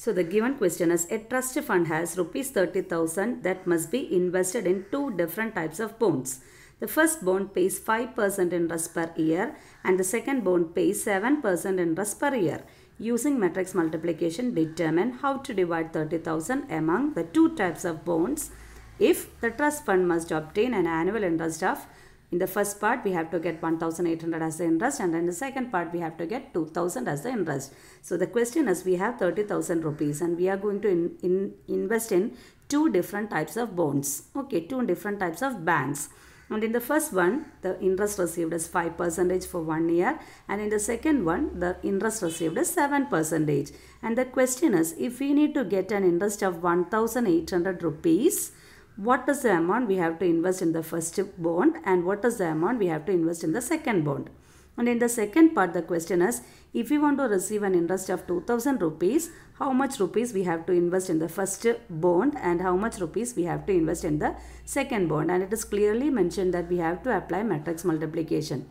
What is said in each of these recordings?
So the given question is a trust fund has rupees 30,000 that must be invested in two different types of bonds. The first bond pays 5% interest per year and the second bond pays 7% interest per year. Using matrix multiplication, determine how to divide 30,000 among the two types of bonds. If the trust fund must obtain an annual interest of, in the first part we have to get 1,800 as the interest, and in the second part we have to get 2,000 as the interest. So the question is, we have 30,000 rupees and we are going to invest in two different types of bonds. Okay, two different types of banks. And in the first one, the interest received is 5% for 1 year, and in the second one, the interest received is 7%. And the question is, if we need to get an interest of 1,800 rupees, what is the amount we have to invest in the first bond and what is the amount we have to invest in the second bond? And in the second part, the question is, if we want to receive an interest of 2,000 rupees, how much rupees we have to invest in the first bond and how much rupees we have to invest in the second bond? And it is clearly mentioned that we have to apply matrix multiplication.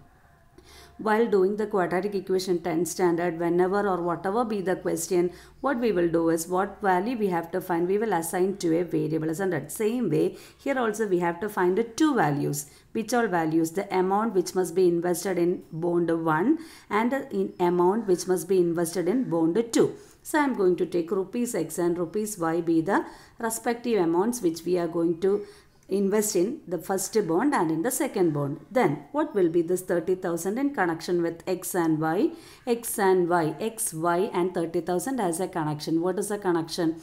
While doing the quadratic equation 10 standard, whenever or whatever be the question, what we will do is, what value we have to find, we will assign to a variable, isn't it? Same way, here also we have to find the two values. Which all values? The amount which must be invested in bond 1 and in amount which must be invested in bond 2. So I am going to take rupees x and rupees y be the respective amounts which we are going to invest in the first bond and in the second bond. Then what will be this 30,000 in connection with x and y? X and y, x, y and 30,000 as a connection. What is the connection?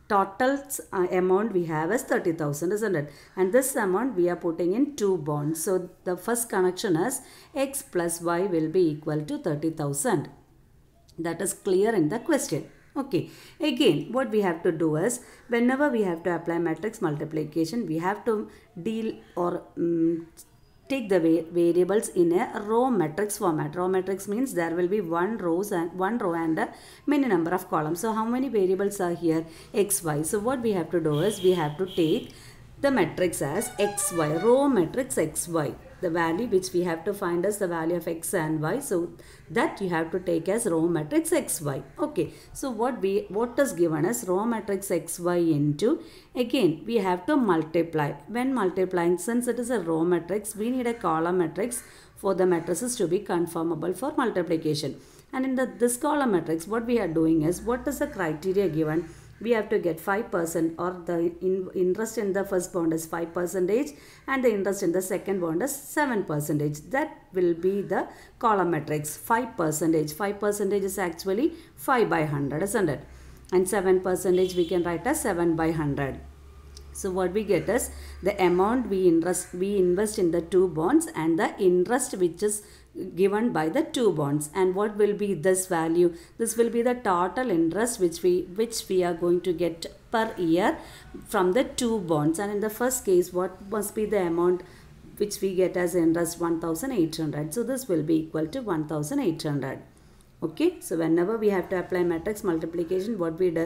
Total amount we have is 30,000, isn't it? And this amount we are putting in two bonds. So the first connection is x plus y will be equal to 30,000. That is clear in the question. Okay, again what we have to do is, whenever we have to apply matrix multiplication, we have to deal or take the variables in a row matrix format. Row matrix means there will be one row and a many number of columns. So how many variables are here? X, y. So what we have to do is, we have to take the matrix as xy, row matrix xy. The value which we have to find is the value of x and y. So that you have to take as row matrix xy. Okay. So what is given as row matrix xy into, again we have to multiply. When multiplying, since it is a row matrix, we need a column matrix for the matrices to be conformable for multiplication. And in this column matrix, what we are doing is, what is the criteria given? We have to get 5%, or the interest in the first bond is 5% and the interest in the second bond is 7%. That will be the column matrix. 5%. 5% is actually 5 by 100, isn't it? And 7% we can write as 7 by 100. So what we get is the amount we invest in the two bonds and the interest which is given by the two bonds. And what will be this value? This will be the total interest which we are going to get per year from the two bonds. And in the first case, what must be the amount which we get as interest? 1,800. So this will be equal to 1,800. Okay, so whenever we have to apply matrix multiplication, what we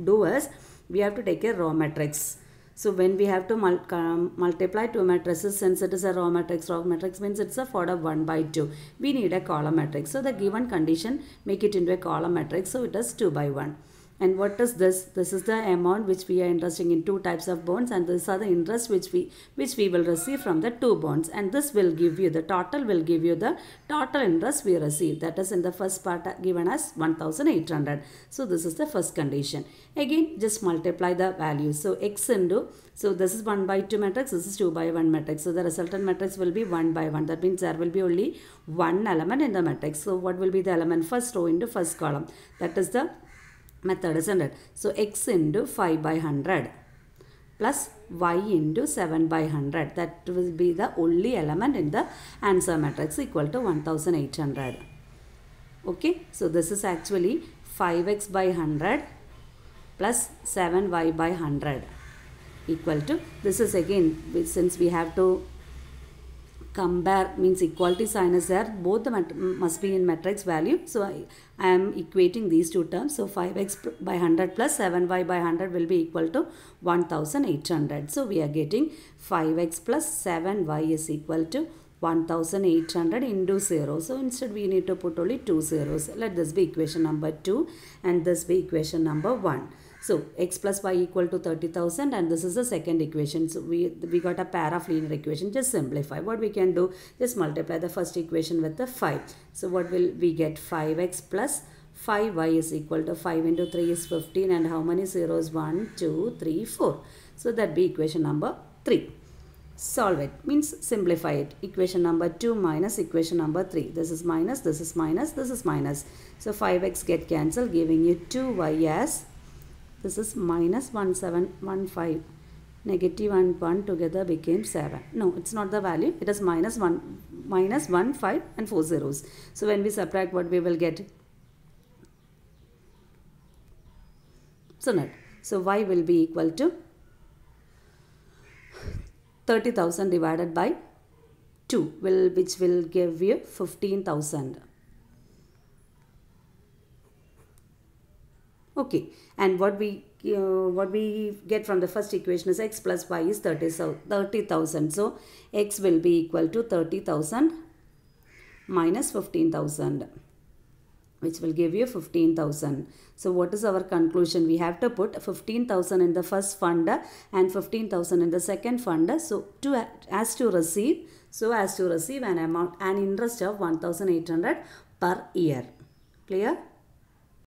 do is, we have to take a row matrix. So when we have to multiply two matrices, since it is a row matrix means it's a order 1 by 2. We need a column matrix. So the given condition, make it into a column matrix. So it is 2 by 1. And what is this? This is the amount which we are investing in two types of bonds, and these are the interest which we will receive from the two bonds. And this will give you, the total will give you the total interest we receive. That is in the first part given as 1,800. So this is the first condition. Again, just multiply the values. So x into, so this is 1 by 2 matrix, this is 2 by 1 matrix. So the resultant matrix will be 1 by 1. That means there will be only one element in the matrix. So what will be the element? First row into first column. That is the method, isn't it? So x into 5 by 100 plus y into 7 by 100. That will be the only element in the answer matrix, equal to 1,800. Okay, so this is actually 5x by 100 plus 7y by 100 equal to, this is again, since we have to compare, means equality sign is there, both the must be in matrix value. So I am equating these two terms. So 5x by 100 plus 7y by 100 will be equal to 1,800. So we are getting 5x plus 7y is equal to 1800 into 0. So instead we need to put only 2 zeros. Let this be equation number 2 and this be equation number 1. So x plus y equal to 30,000 and this is the second equation. So we got a pair of linear equation. Just simplify. What we can do, just multiply the first equation with the 5. So what will we get? 5x plus 5y is equal to 5 into 3 is 15 and how many zeros? 1, 2, 3, 4. So that be equation number 3. Solve it means simplify it. Equation number 2 minus equation number 3. This is minus, this is minus, this is minus. So 5x get cancelled giving you 2y as, this is minus 1715. Negative and 1 together became 7. No, it's not the value. It is minus 1, 5 and 4 zeros. So when we subtract, what we will get? So not. So y will be equal to 30,000 divided by 2 which will give you 15,000. Okay, and what we get from the first equation is x plus y is 30,000. So x will be equal to 30,000 minus 15,000, which will give you 15,000. So what is our conclusion? We have to put 15,000 in the first fund and 15,000 in the second fund. So as to receive an amount, an interest of 1,800 per year. Clear?